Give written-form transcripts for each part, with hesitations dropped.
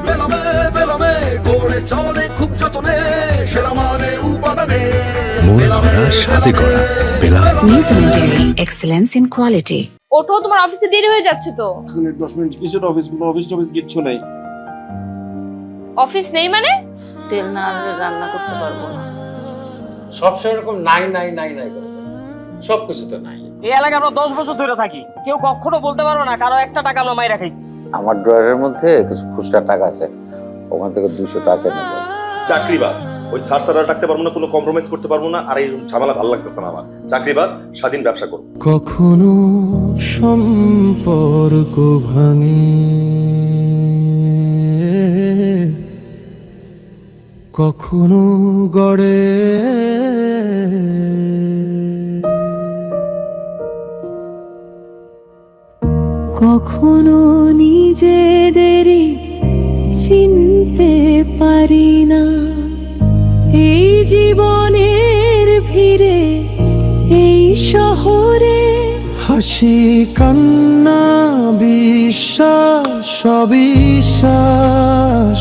বেলামে বেলামে গড়ে চলে খুব যতনে সেরা মানে উপাদানে মন ভরা স্বাদে করা বেলা। New Cemetery, excellence in quality. ওঠো, তোমার অফিসে দেরি হয়ে যাচ্ছে তো। 10 মিনিট কিসের অফিস? কোনো অফিস কিচ্ছু নেই। অফিস নেই মানে? তেল না আনলে রান্না করতে পারবো না। সবসময় এরকম নাই নাই নাই নাই করে সবকিছু তো নাই। এই এলাকায় আমরা 10 বছর ধরে থাকি, কেউ কখনো বলতে পারবো না কারো একটা টাকা আমরা মাইরা খাইছি। আমার ড্রয়ারের মধ্যে কিছু খুচরা টাকা আছে, ওখান থেকে 200 টাকা নেবো। চাকরিবাদ, ওই সারসারা রাখতে পারবো না, কোনো কম্প্রোমাইজ করতে পারবো না, আর এই ঝামেলা ভালো লাগতেছে না আমার। চাকরিবাদ, স্বাধীন ব্যবসা করো। কখনো সম্পর্ক ভাঙে, কখনো গড়ে, কখনো নিজেদেরই চিনতে পারি না, এই জীবনের ভিড়ে, এই শহরে। হাসি কান্না বিশ্বাস অবিশ্বাস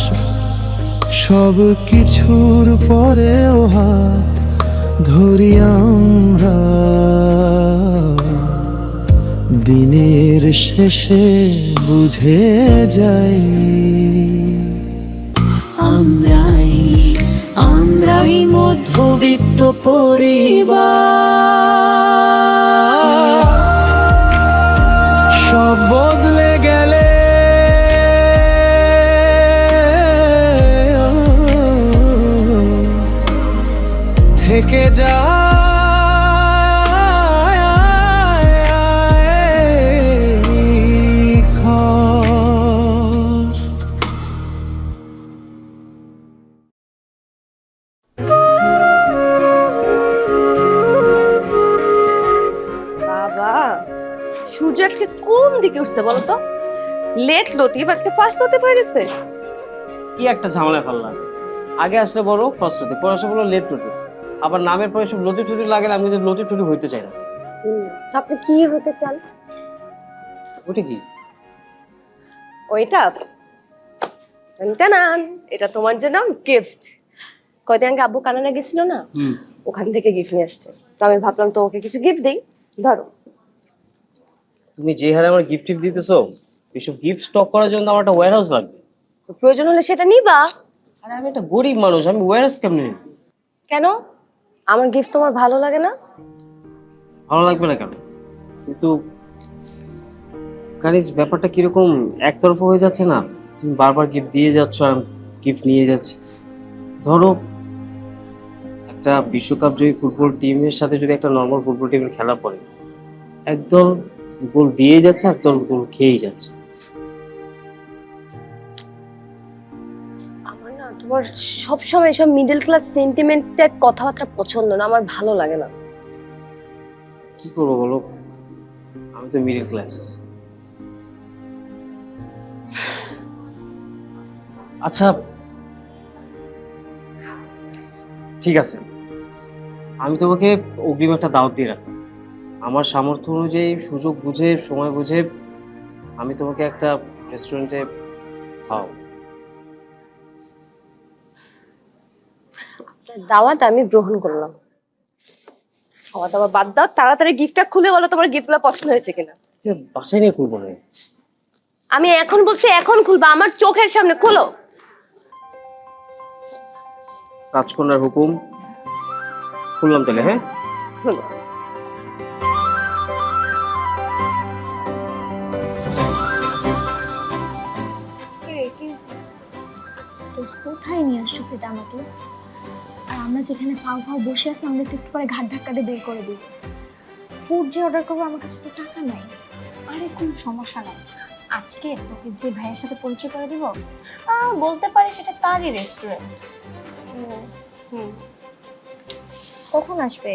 সব কিছুর পরেও হাত ধরি আমরা, দিনের শেষে বুঝে যাই আমরাই মধ্যবিত্ত পরিবার। সব বদলে গেলে থেকে যায় ঘর। বাবা, সূর্য আজকে কোন দিকে উঠছে বলো তো? লেট লতিফ আজকে ফার্স্ট লতিফ হয়ে গেছে। কি একটা ঝামেলা ফেললাম, আগে আসলে বড় ফার্স্ট হতে, পরে আসলে বলো লেট টুটি, আবার নামের পরে সব লতি টুটি লাগে, আমি কিন্তু লতি টুটি হইতে চাই না। আপনি কি হতে চান? ওটা কি? ওইটা টানটানান, এটা তোমার জন্য গিফট। কয়দিন আগে আব্বু কানাডা গেছিল না, ওখান থেকে গিফট নিয়ে আসছে, তো আমি ভাবলাম তো ওকে কিছু গিফট দেই। ধরো। তুমি যে হারে আমার গিফট দিতেছো, এইসব গিফট স্টক করার জন্য আমার একটা ওয়্যার হাউস লাগবে। প্রয়োজন হলে সেটা নিবা। আরে আমি একটা গরিব মানুষ, আমি ওয়্যার হাউস কেমনে নিব? কেন? আমার গিফট তোমার ভালো লাগে না? ভালো লাগবে না কেন, কিন্তু কারিস ব্যাপারটা কিরকম একতরফা হয়ে যাচ্ছে না? তুমি বারবার গিফট দিয়ে যাচ্ছ আর গিফট নিয়ে যাচ্ছি। ধরো একটা বিশ্বকাপ জয়ী ফুটবল টিমের সাথে যদি একটা নর্মাল ফুটবল টিমের খেলা পড়ে, একদল গোল দিয়ে যাচ্ছে, একদল গোল খেয়েই যাচ্ছে। আমার না তোমার সবসময় এসব মিডল ক্লাস সেন্টিমেন্ট টাইপ কথাবার্তা পছন্দ না, আমার ভালো লাগে না। কি করবো বলো, আমি তো মিডল ক্লাস। আচ্ছা ঠিক আছে, আমি তোমাকে অগ্রিম একটা দাওয়াত দিয়ে রাখলাম। আমার সামর্থ্য অনুযায়ী, সুযোগ বুঝে, সময় বুঝে আমি তোমাকে একটা রেস্টুরেন্টে খাও। দাওয়াত আমি গ্রহণ করলাম। খাওয়া দাওয়া বাদ দাও, তাড়াতাড়ি গিফটটা খুলে বলো তোমার গিফটগুলো পছন্দ হয়েছে কিনা। বাসায় নিয়ে খুলবো না। আমি এখন বলছি এখন খুলবা, আমার চোখের সামনে খোলো। রাজকন্যার হুকুম, খুললাম তাহলে। হ্যাঁ, খোলো। কোথায় নিয়ে আসছো সেটা আমাকে? আর আমরা যেখানে ফাও ফাও বসে আছি, আমরা একটু পরে ঘাট ধাক্কা দিয়ে বের করে দিই। ফুড যে অর্ডার করবো, আমার কাছে তো টাকা নাই। আরে কোনো সমস্যা নাই, আজকে তোকে যে ভাইয়ের সাথে পরিচয় করে দিব, বলতে পারি সেটা তারই রেস্টুরেন্ট। কখন আসবে?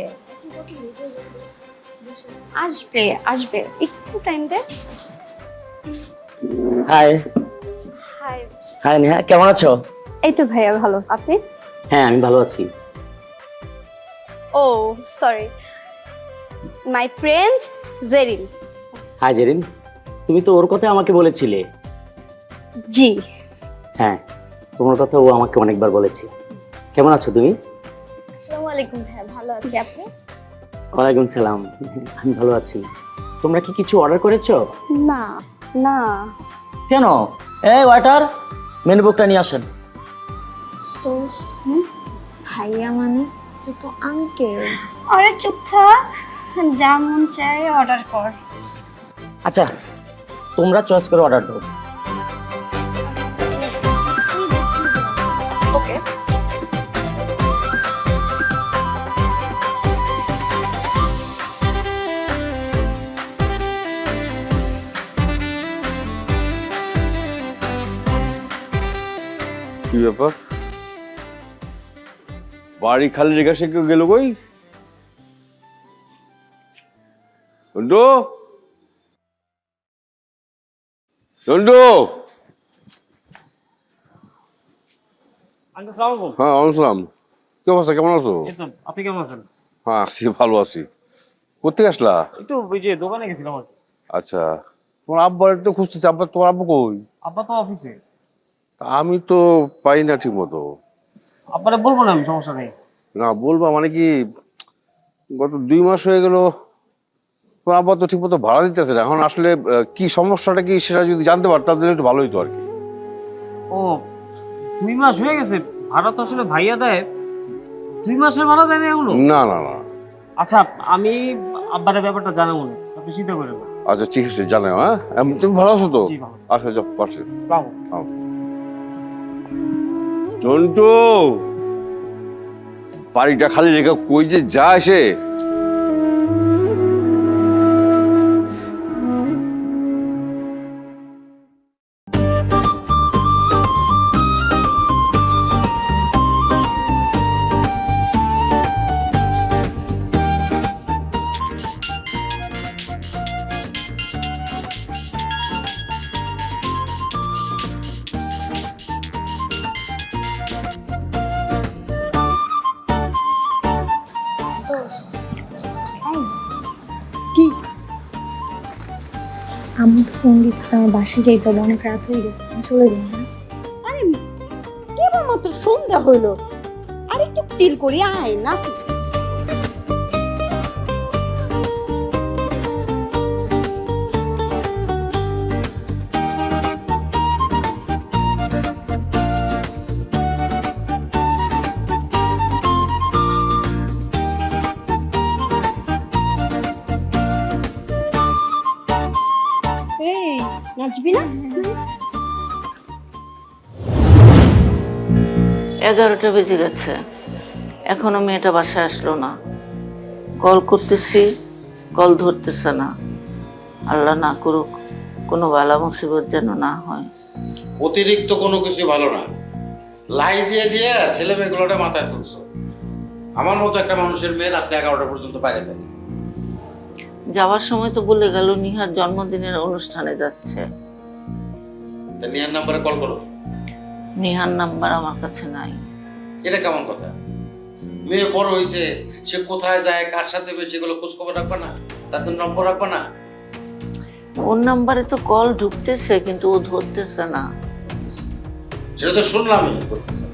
আসবে আসবে, একটু টাইম দে। Hi hi. হাই নেহা, কেমন আছো? এই তো ভাইয়া ভালো, আপনি? হ্যাঁ আমি ভালো আছি। ও sorry, my friend Zerin. Hi Zerin, তুমি তো ওর কথা আমাকে বলেছিলে। জি। হ্যাঁ, তোমার কথা ও আমাকে অনেকবার বলেছে। কেমন আছো তুমি? আসসালামু আলাইকুম ভাইয়া, ভালো আছি, আপনি? ওয়ালাইকুম সালাম, আমি ভালো আছি। তোমরা কি কিছু অর্ডার করেছো? না না। কেন? এই ওয়েটার, মেনু বুকটা নিয়ে আসেন। দোস্ত, ভাইয়া মানে তুই তো আঙ্কেল। আরে চুপ থাক, যা মন চাই অর্ডার কর। আচ্ছা, তোমরা চয়েস করে অর্ডার দাও। ওকে। কি ব্যাপার, বাড়ি খালি রেখে সে কেউ গেল কই? জন্টু, জন্টু। আঙ্কেল সালাম আলাইকুম। হ্যাঁ, আসসালাম। কি অবস্থা, কেমন আছো? এই তো, আপনি কেমন আছেন? হ্যাঁ, আছি, ভালো আছি। কোথেকে আসলা? একটু ওই যে দোকানে গেছিলাম আর কি। আচ্ছা, তোমার আব্বার তো খুঁজতেছি। আব্বা, তোমার আব্বু কই? আব্বা তো অফিসে। তা আমি তো পাই না ঠিক মতো। আব্বারে বলবো না আমি, সমস্যা নেই। না, বলবা মানে কি, গত 2 মাস হয়ে গেল তোমার আব্বা তো ঠিক মতো ভাড়া দিতেছে না। এখন আসলে কি সমস্যাটা কি সেটা যদি জানতে পারতাম তাহলে একটু ভালো হইতো আর কি। ও, 2 মাস হয়ে গেছে? ভাড়া তো আসলে ভাইয়া দেয়। 2 মাসের ভাড়া দেয় না এগুলো? না না না। আচ্ছা, আমি আব্বারের ব্যাপারটা জানাবো না, আপনি চিন্তা করেন না। আচ্ছা ঠিক আছে, জানাও। হ্যাঁ, তুমি ভালো আছো তো? জি, ভালো আছি। আচ্ছা, যাও পাশে। আসসালামু জন্টু, বাড়িটা খালি রেখে কই যে যায় সে? আমি তো ফোন দিতেছে, আমার বাসায় যাইতে হবে, অনেক রাত হয়ে গেছে, আমি চলে যাই। আরে কেবলমাত্র সন্ধ্যা হইলো, আর একটু চিল করি, আয় না। এই নাচবি না? 11টা বেজে গেছে, এখনো মেয়েটা বাসায় আসলো না। কল করতেছি, কল ধরতেছে না। আল্লাহ না করুক কোনো বালা মুসিবত যেন না হয়। অতিরিক্ত কোনো কিছু ভালো না। লাই দিয়ে দিয়ে ছেলে মেয়েগুলোটা মাথায় তুলছো। আমার মতো একটা মানুষের মেয়ে রাত 11টা পর্যন্ত বাইরে থাকে। যাওয়ার সময় তো বলে গেল নিহার জন্মদিনের অনুষ্ঠানে যাচ্ছে। তা নিয়ার নাম্বারে কল করো। নিহার নাম্বার আমার কাছে নাই। এটা কেমন কথা? মেয়ে বড় হয়েছে, সে কোথায় যায়, কার সাথে বেশি, সেগুলো খোঁজ খবর রাখবে না? তাদের নম্বর রাখবে না? ওর নাম্বারে তো কল ঢুকতেছে কিন্তু ও ধরতেছে না। সেটা তো শুনলামই করতেছে।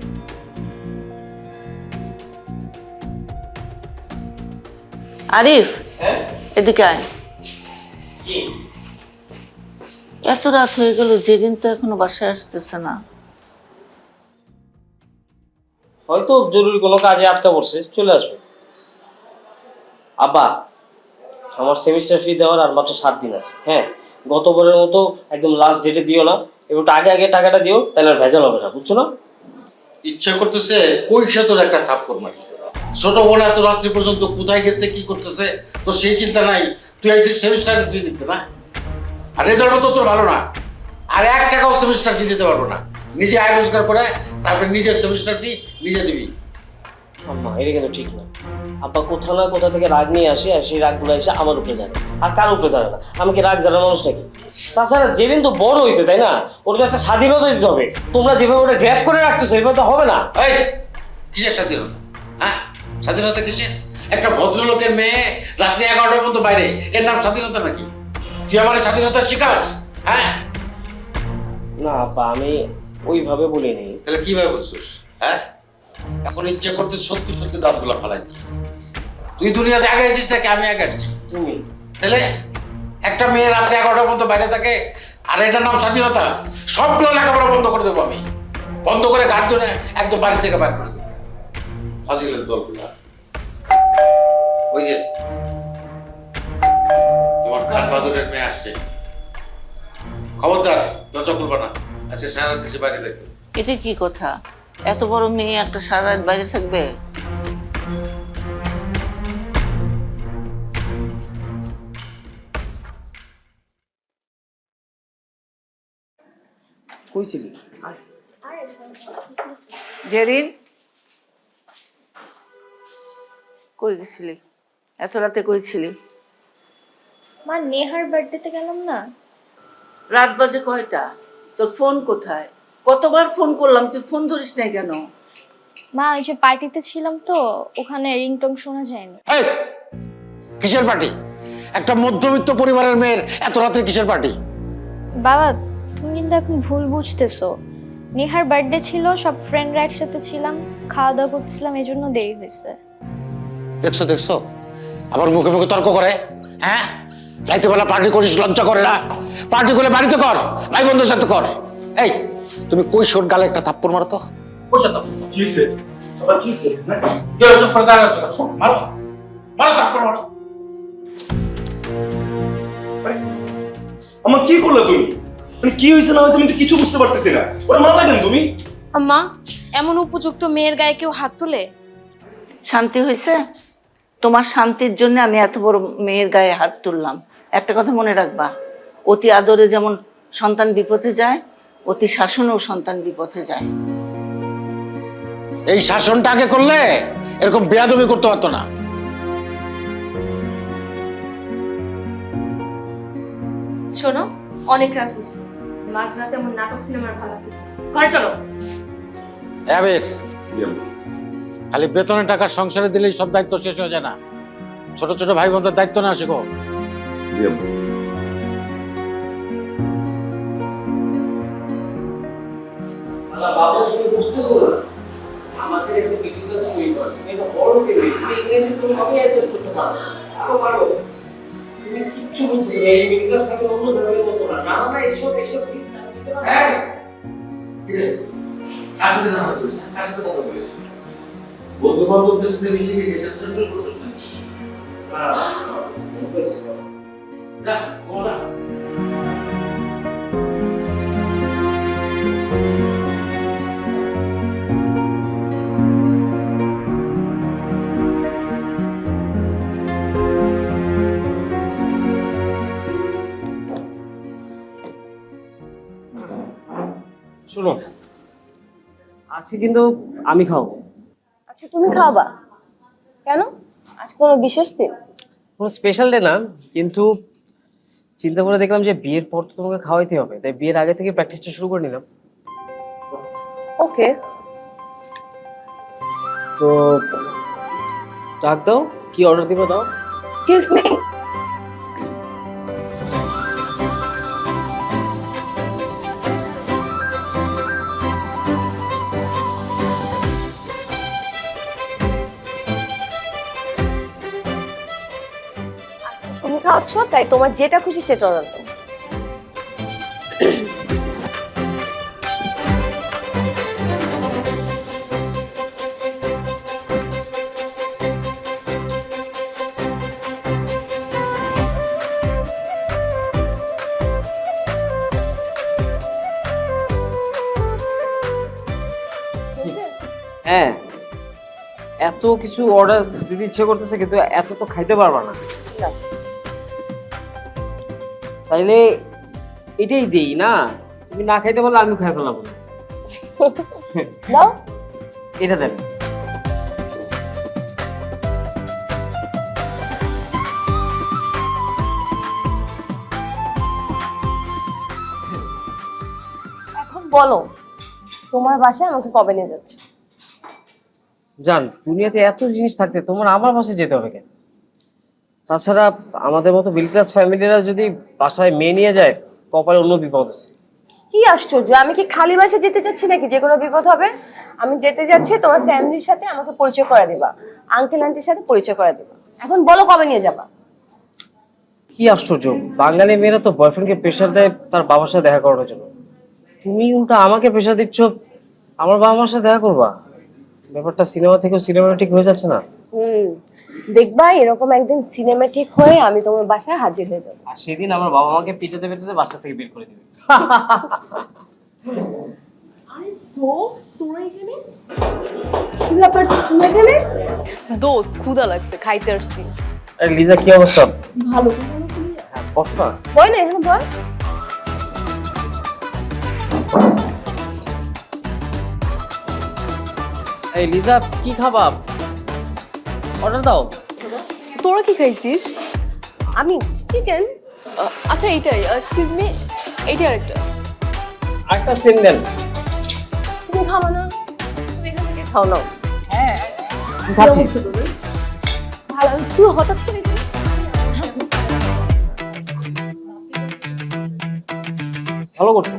আরিফ, এদিকে আয়। এত রাত হয়ে গেল, জেরিন তো এখনো বাসায় আসতেছে না। হয়তো জরুরি কোনো কাজে আটকা পড়ছে, চলে আসবে। আব্বা, আমার সেমিস্টার ফি দেওয়ার আর মাত্র 7 দিন আছে। হ্যাঁ, গতবারের মতো একদম লাস্ট ডেটে দিও না, একটু আগে আগে টাকাটা দিও, তাহলে আর ভেজাল হবে না, বুঝছো না? ইচ্ছা করতেছে কইসা তোর একটা থাপ্পড় মারি। ছোট বোন এত রাত্রি পর্যন্ত কোথায় গেছে, কি করতেছে, তো সেই চিন্তা নাই। তুই আইসিস সেমিস্টার ফি দিতে না? আর রেজাল্টও তো তোর ভালো না। আর 1 টাকাও সেমিস্টার ফি দিতে পারবো না। নিজে আয় রোজগার করে তারপরে নিজের সেমিস্টার ফি নিজে দিবি। আম্মা, এটা কিন্তু ঠিক না। আব্বা কোথা না কোথা থেকে রাগ নিয়ে আসে, আর সেই রাগগুলো এসে আমার উপরে জানে, আর কার উপরে জানে না। আমাকে রাগ জানা মানুষ নাকি? তাছাড়া জেরিন তো বড় হয়েছে, তাই না? ওর তো একটা স্বাধীনতা দিতে হবে। তোমরা যেভাবে ওটা গ্র্যাব করে রাখতেছো, এভাবে তো হবে না। এই কিসের স্বাধীনতা? হ্যাঁ, স্বাধীনতা কিসের? একটা ভদ্রলোকের মেয়ে রাত্রি 11টার পর্যন্ত বাইরে, এর নাম স্বাধীনতা নাকি? তুই আমার স্বাধীনতা শিখাস? হ্যাঁ, না আব্বা, আমি ওইভাবে বলিনি। তাহলে কিভাবে বলছিস? হ্যাঁ, এখন ইচ্ছা করতে সত্যি সত্যি দাঁতগুলো ফালাই দিস। তুই দুনিয়াতে আগে আছিস নাকি আমি আগে আছি? তুমি তাহলে একটা মেয়ে রাত্রে 11টার মধ্যে বাইরে থাকে, আর এটার নাম স্বাধীনতা? সবগুলো লেখাপড়া বন্ধ করে দেবো আমি, বন্ধ করে গাড় ধরে একদম বাড়ি থেকে বাইর করে দেবো। ফাজিলের দলগুলা। ওই যে তোমার খান বাহাদুরের মেয়ে আসছে, খবরদার দরজা খুলবা না, আজকে সারা রাত দেশে বাইরে দেখবে। এটা কি কথা? এত বড় মেয়ে একটা সারা রাত বাইরে থাকবে? কইছিলি? জেরিন, কই গেছিলি? এত রাতে কই ছিলি? মা নেহার বার্থডেতে গেলাম না। রাত বাজে কয়টা? তোর ফোন কোথায়? কতবার ফোন করলাম, তুই ফোন ধরিস নাই কেন? মা ওই যে পার্টিতে ছিলাম তো, ওখানে রিংটং শোনা যায়নি। এই কিসের পার্টি? একটা মধ্যবিত্ত পরিবারের মেয়ের এত রাতে কিসের পার্টি? বাবা তুমি কিন্তু এখন ভুল বুঝতেছো। নেহার বার্থডে ছিল, সব ফ্রেন্ডরা একসাথে ছিলাম, খাওয়া দাওয়া করতেছিলাম, এই জন্য দেরি হয়েছে। দেখছো দেখছো, আবার মুখে মুখে তর্ক করে। হ্যাঁ, রাইতে বেলা পার্টি করিস, লজ্জা করে না? পার্টি করে বাড়িতে কর, ভাই বন্ধুর সাথে কর। এই তুমি কই সোর গালে একটা থাপ্পড় মারো তো। কি হইছে? আবার কি হইছে? মারো মারো থাপ্পড় মারো। আমার কি করলে তুমি? মানে কি হইছে না হইছে আমি তো কিছু বুঝতে পারতেছি না। ওরা মারলা কেন তুমি? আম্মা, এমন উপযুক্ত মেয়ের গায়ে কেউ হাত তোলে? শান্তি হয়েছে? তোমার শান্তির জন্য আমি এত বড় মেয়ের গায়ে হাত তুললাম। একটা কথা মনে রাখবা, অতি আদরে যেমন সন্তান বিপথে যায়, অতি শাসনেও সন্তান বিপথে যায়। এই শাসনটা আগে করলে এরকম বেয়াদবি করতে পারতো না। শোনো, অনেক রাত হয়েছে, মাঝরাতে আমার নাটক সিনেমার ভালো লাগতেছে, ঘরে চলো। আবির, খালি বেতনের টাকা সংসারে দিলেই সব দায়িত্ব শেষ হয়ে যায় না। ছোট ছোট ভাই বোনদের দায়িত্ব না শেখো। বাবা তুমি বুঝতেছো না, আমাদের একটা মিডিল ক্লাস পরিবার, তুমি একটা বড় লোকের মেয়ে, তুমি ইংরেজি তুমি আমি অ্যাডজাস্ট করতে পারো, আরো পারো। তুমি কিচ্ছু বুঝতেছো না, এই মিডিল ক্লাস থাকে অন্য ধরনের মতো না। না না, এইসব প্লিজ না দিতে না। বন্ধু বান্ধবদের সাথে মিশে গেছে। শোনো, আজকে কিন্তু আমি খাবো। আচ্ছা তুমি খাওয়াবা কেন? আজ কোনো বিশেষ দিন? কোনো স্পেশাল ডে না, কিন্তু চিন্তা করে দেখলাম যে বিয়ের পর তো তোমাকে খাওয়াইতে হবে, তাই বিয়ের আগে থেকে প্র্যাকটিসটা শুরু করে নিলাম। ওকে, তো ডাক দাও, কি অর্ডার দিবে দাও। এক্সকিউজ মি, তুমি খাওয়াচ্ছ তাই তোমার যেটা খুশি সেটা অর্ডার দাও। হ্যাঁ, এত কিছু অর্ডার দিতে ইচ্ছে করতেছে, কিন্তু এত তো খাইতে পারবা না। তাইলে এটাই দেই না, তুমি না খাইতে পারলে আমি খাই ফেলাম। দাও, এটা দেন। এখন বলো তোমার বাসায় আমাকে কবে নিয়ে যাচ্ছে? জান, দুনিয়াতে এত জিনিস থাকতে তোমার আমার বাসায় যেতে হবে কেন? তাছাড়া আমাদের মতো মিডল ক্লাস ফ্যামিলিরা যদি বাসায় মেয়ে নিয়ে যায়, কপালে অন্য বিপদ আছে। কি আশ্চর্য, আমি কি খালি বাসে যেতে চাচ্ছি নাকি যে কোনো বিপদ হবে? আমি যেতে যাচ্ছি তোমার ফ্যামিলির সাথে, আমাকে পরিচয় করে দিবা, আঙ্কেল আন্টির সাথে পরিচয় করে দিবা। এখন বলো কবে নিয়ে যাবা? কি আশ্চর্য, বাঙালি মেয়েরা তো বয়ফ্রেন্ডকে প্রেশার দেয় তার বাবার সাথে দেখা করানোর জন্য, তুমি উল্টা আমাকে প্রেশার দিচ্ছ আমার বাবা মার সাথে দেখা করবা। ব্যাপারটা সিনেমা থেকেও সিনেমাটিক হয়ে যাচ্ছে না? দেখবা এরকম একদিন সিনেমাটিক হয়ে আমি তোমার বাসায় হাজির হয়ে যাবো। আর সেদিন আমার বাবা মাকে পিটাতে পিটাতে বাসা থেকে বের করে দিবে। কি ব্যাপার তুই এখানে? দোস্ত ক্ষুধা লাগছে, খাইতে আসছি। আরে লিজা কি অবস্থা? ভালো। হ্যাঁ বস না। বয় না এখানে বয়। এই লিজা কি খাবা? অর্ডার দাও। তোরা কি খাইছিস? আমি চিকেন। আচ্ছা এইটাই, এক্সকিউজ মি, এইটাই আরেকটা। একটা সেম দেন। তুমি খাবো না? তুমি এখান থেকে খাও নাও। খাচ্ছি। ভালো, তুই হঠাৎ করে ভালো করছো।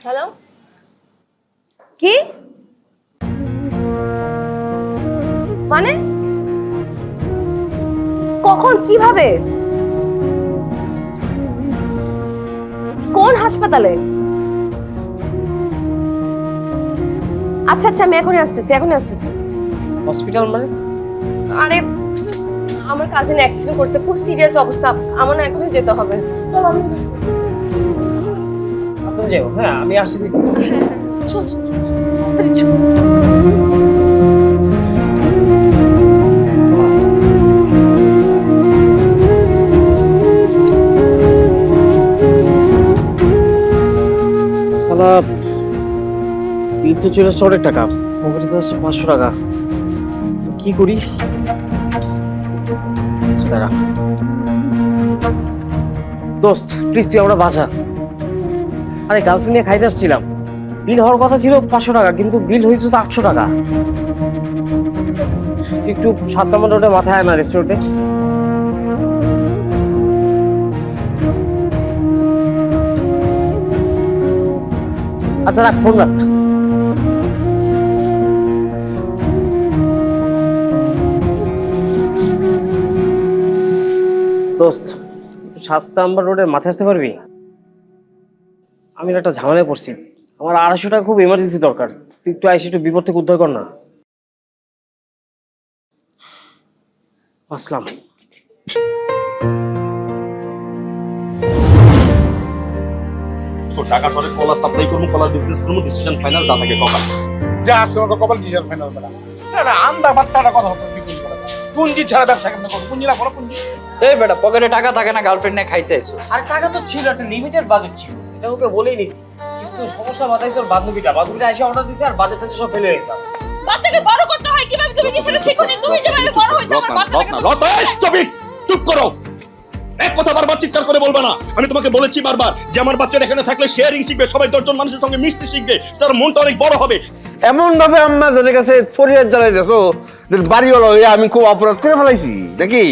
হ্যালো, কি মানে? কখন, কিভাবে, কোন হাসপাতালে? আচ্ছা আচ্ছা, আমি এখনই আসতেছি। হসপিটাল মানে? আরে আমার কাজিন অ্যাক্সিডেন্ট করছে, খুব সিরিয়াস অবস্থা, আমার না এখনই যেতে হবে। চলো আমি সাবধানে যাও। হ্যাঁ আমি আসছি। চল চল তাড়াতাড়ি চল। বিল তো চলে আসছে অনেক টাকা, পকেটে তো আছে 500 টাকা। কি করি? আচ্ছা দাঁড়া দোস্ত, প্লিজ তুই আমরা বাঁচা। আরে গার্লফ্রেন্ড নিয়ে খাইতে আসছিলাম, বিল হওয়ার কথা ছিল 500 টাকা, কিন্তু বিল হয়েছে তো 800 টাকা। তুই একটু 7 নম্বর রোডে মাথায় আয় না রেস্টুরেন্টে। আচ্ছা রাখ, ফোন রাখ। দোস্ত একটু 7 নম্বর রোডের মাথায় আসতে পারবি? আমি একটা ঝামেলায় পড়ছি, আমার 250 টাকা খুব এমার্জেন্সি দরকার, তুই একটু আইসি, একটু বিপদ থেকে উদ্ধার কর না। আসলাম। তো ঢাকা শহরে কলা সাপ্লাই করবো, কলার বিজনেস করবো, ডিসিশন ফাইনাল যা থাকে কপাল। যা আছে ওটা কপাল কিসের ফাইনাল করা? না আন্দা বাট্টাটা কথা হতো কি বলি করা? পুঁজি ছাড়া ব্যবসা কেমনে করব? পুঁজি না করো পুঁজি। এই বেটা পকেটে টাকা থাকে না, গার্লফ্রেন্ড নিয়ে খাইতে এসো। আর টাকা তো ছিল, একটা লিমিটেড বাজেট ছিল, এটা ওকে বলেই নিছি, কিন্তু সমস্যা বাতাইছে ওর বান্ধবীটা এসে অর্ডার দিছে আর বাজেট সব ফেলে গেছে। বাচ্চাকে বড় করতে হয় কিভাবে, তুমি কি সেটা শেখোনি? তুমি যেভাবে বড় হইছো আমার বাচ্চাটাকে চুপ করো, এক কথা বারবার চিৎকার করে বলবে না। আমি তোমাকে বলেছি বারবার যে আমার বাচ্চাটা এখানে থাকলে শেয়ারিং শিখবে, সবাই 10 জন মানুষের সঙ্গে মিশতে শিখবে, তার মনটা অনেক বড় হবে। এমন ভাবে আম্মা জানের কাছে ফরিয়াদ জানাই দেছো, বাড়িওয়ালা হয়ে আমি খুব অপরাধ করে ফেলাইছি নাকি?